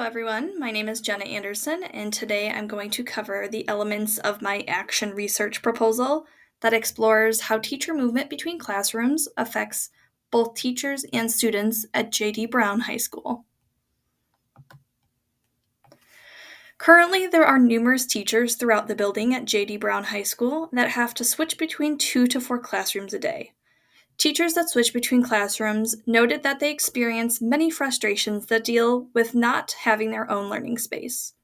everyone. My name is Jenna Anderson, and today I'm going to cover the elements of my action research proposal that explores how teacher movement between classrooms affects both teachers and students at J.D. Brown High School. Currently, there are numerous teachers throughout the building at J.D. Brown High School that have to switch between 2 to 4 classrooms a day. Teachers that switch between classrooms noted that they experience many frustrations that deal with not having their own learning space.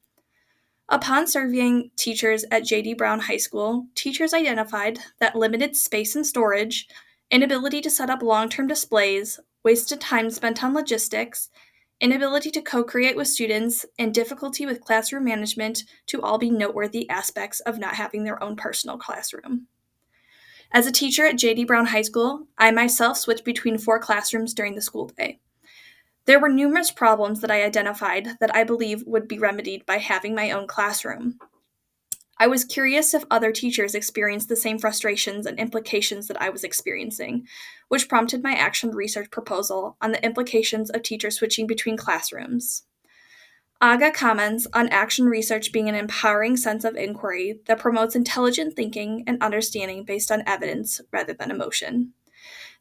Upon surveying teachers at J.D. Brown High School, teachers identified that limited space and storage, inability to set up long-term displays, wasted time spent on logistics, inability to co-create with students, and difficulty with classroom management to all be noteworthy aspects of not having their own personal classroom. As a teacher at J.D. Brown High School, I myself switched between 4 classrooms during the school day. There were numerous problems that I identified that I believe would be remedied by having my own classroom. I was curious if other teachers experienced the same frustrations and implications that I was experiencing, which prompted my action research proposal on the implications of teachers switching between classrooms. AGA comments on action research being an empowering sense of inquiry that promotes intelligent thinking and understanding based on evidence rather than emotion.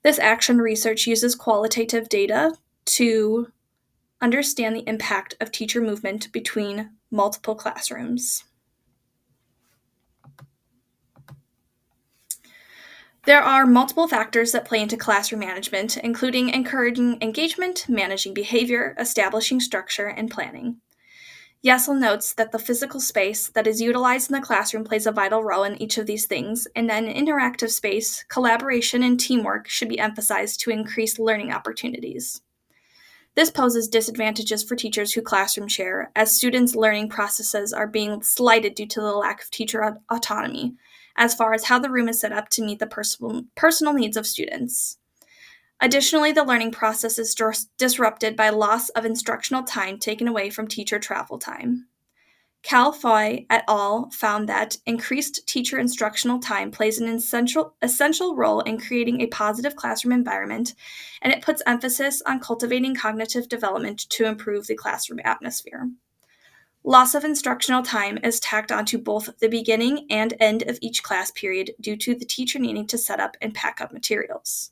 This action research uses qualitative data to understand the impact of teacher movement between multiple classrooms. There are multiple factors that play into classroom management, including encouraging engagement, managing behavior, establishing structure, and planning. Yesel notes that the physical space that is utilized in the classroom plays a vital role in each of these things, and that in interactive space, collaboration and teamwork should be emphasized to increase learning opportunities. This poses disadvantages for teachers who classroom share, as students' learning processes are being slighted due to the lack of teacher autonomy, as far as how the room is set up to meet the personal needs of students. Additionally, the learning process is disrupted by loss of instructional time taken away from teacher travel time. Cal Foy et al. Found that increased teacher instructional time plays an essential role in creating a positive classroom environment, and it puts emphasis on cultivating cognitive development to improve the classroom atmosphere. Loss of instructional time is tacked onto both the beginning and end of each class period due to the teacher needing to set up and pack up materials.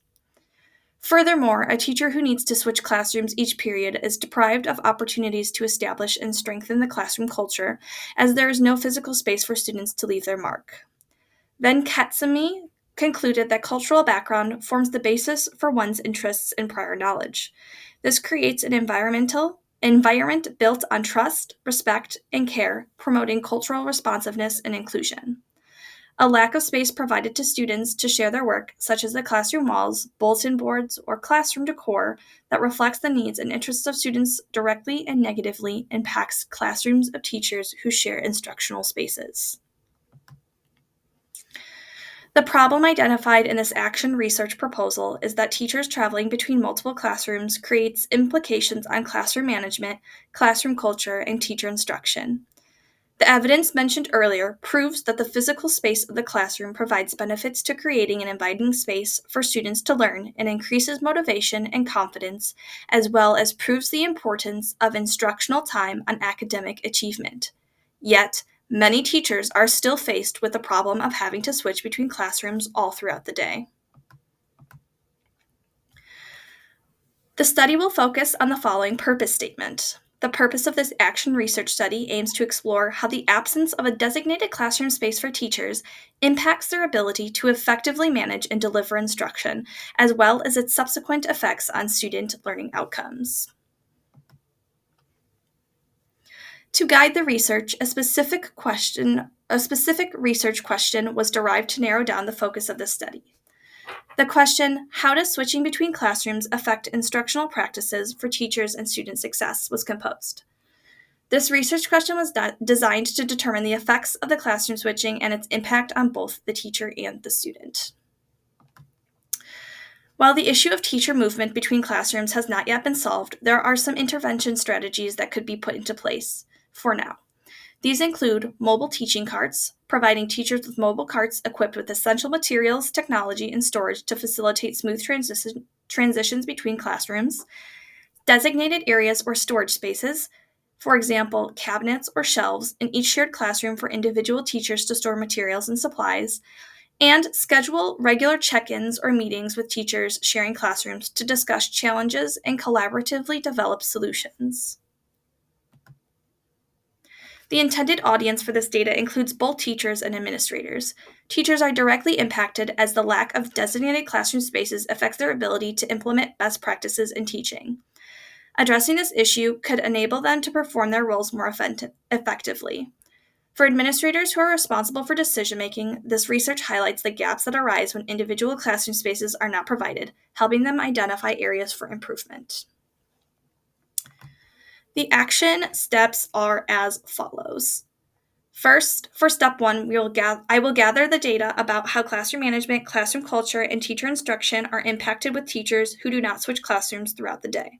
Furthermore, a teacher who needs to switch classrooms each period is deprived of opportunities to establish and strengthen the classroom culture, as there is no physical space for students to leave their mark. Venkateswamy concluded that cultural background forms the basis for one's interests and prior knowledge. This creates an environment built on trust, respect, and care, promoting cultural responsiveness and inclusion. A lack of space provided to students to share their work, such as the classroom walls, bulletin boards, or classroom decor that reflects the needs and interests of students directly and negatively impacts classrooms of teachers who share instructional spaces. The problem identified in this action research proposal is that teachers traveling between multiple classrooms creates implications on classroom management, classroom culture, and teacher instruction. The evidence mentioned earlier proves that the physical space of the classroom provides benefits to creating an inviting space for students to learn and increases motivation and confidence, as well as proves the importance of instructional time on academic achievement. Yet, many teachers are still faced with the problem of having to switch between classrooms all throughout the day. The study will focus on the following purpose statement. The purpose of this action research study aims to explore how the absence of a designated classroom space for teachers impacts their ability to effectively manage and deliver instruction, as well as its subsequent effects on student learning outcomes. To guide the research, a specific research question was derived to narrow down the focus of the study. The question, how does switching between classrooms affect instructional practices for teachers and student success, was composed. This research question was designed to determine the effects of the classroom switching and its impact on both the teacher and the student. While the issue of teacher movement between classrooms has not yet been solved, there are some intervention strategies that could be put into place for now. These include mobile teaching carts, providing teachers with mobile carts equipped with essential materials, technology, and storage to facilitate smooth transitions between classrooms, designated areas or storage spaces for example, cabinets or shelves in each shared classroom for individual teachers to store materials and supplies, and schedule regular check-ins or meetings with teachers sharing classrooms to discuss challenges and collaboratively develop solutions. The intended audience for this data includes both teachers and administrators. Teachers are directly impacted as the lack of designated classroom spaces affects their ability to implement best practices in teaching. Addressing this issue could enable them to perform their roles more effectively. For administrators who are responsible for decision-making, this research highlights the gaps that arise when individual classroom spaces are not provided, helping them identify areas for improvement. The action steps are as follows. First, for step 1, I will gather the data about how classroom management, classroom culture, and teacher instruction are impacted with teachers who do not switch classrooms throughout the day.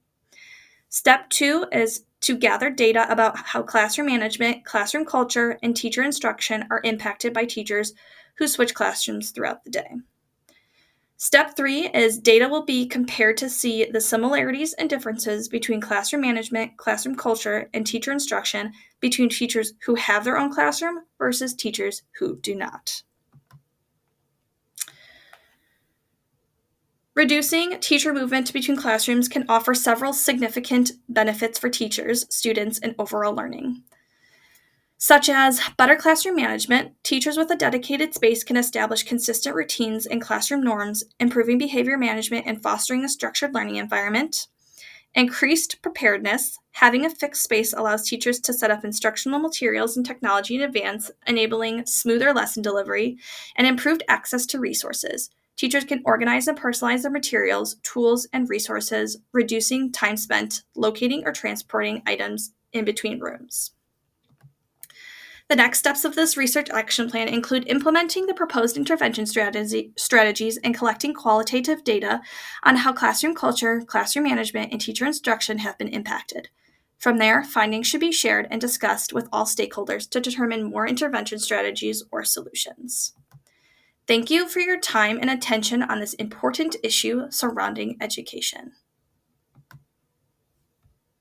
Step 2 is to gather data about how classroom management, classroom culture, and teacher instruction are impacted by teachers who switch classrooms throughout the day. Step 3 is data will be compared to see the similarities and differences between classroom management, classroom culture, and teacher instruction between teachers who have their own classroom versus teachers who do not. Reducing teacher movement between classrooms can offer several significant benefits for teachers, students, and overall learning. Such as better classroom management, teachers with a dedicated space can establish consistent routines and classroom norms, improving behavior management and fostering a structured learning environment. Increased preparedness, having a fixed space allows teachers to set up instructional materials and technology in advance, enabling smoother lesson delivery and improved access to resources. Teachers can organize and personalize their materials, tools, and resources, reducing time spent locating or transporting items in between rooms. The next steps of this research action plan include implementing the proposed intervention strategies and collecting qualitative data on how classroom culture, classroom management, and teacher instruction have been impacted. From there, findings should be shared and discussed with all stakeholders to determine more intervention strategies or solutions. Thank you for your time and attention on this important issue surrounding education.